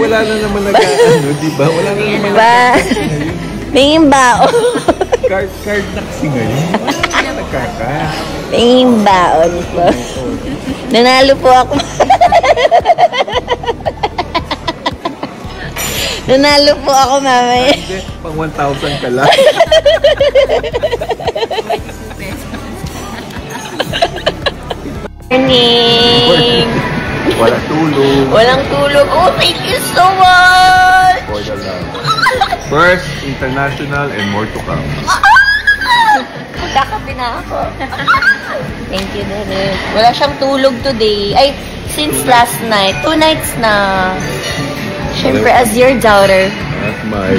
wala na naman nag-ano, di ba? Wala na naman nag-taxi ngayon. Tingin bao. Card na kasi ngayon. Wala na nagkaka. Tingin baon po. Nanalo po ako. Nanalo po ako mamaya. Hindi, pang 1,000 ka lang. Morning! Walang tulog. Walang tulog. Oh, thank you so much! For the love. First, international and more to come. Magkakape na ako. Thank you, Derek. Wala siyang tulog today. Ay, since last night. 2 nights na. Siyempre, as your daughter. That's my...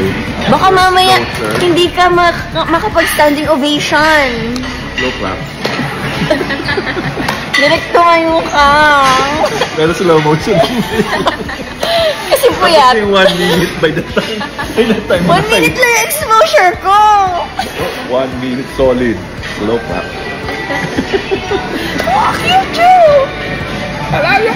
Baka mamaya, hindi ka makapag-standing ovation. Slow clap. Direct tumayo ka. Pero slow motion. Kasi puyat. Kasi 1 minute by the time. 1 minute lang yung exposure ko. 1 minute solid. Slow clap. Oh, cute too. I love you,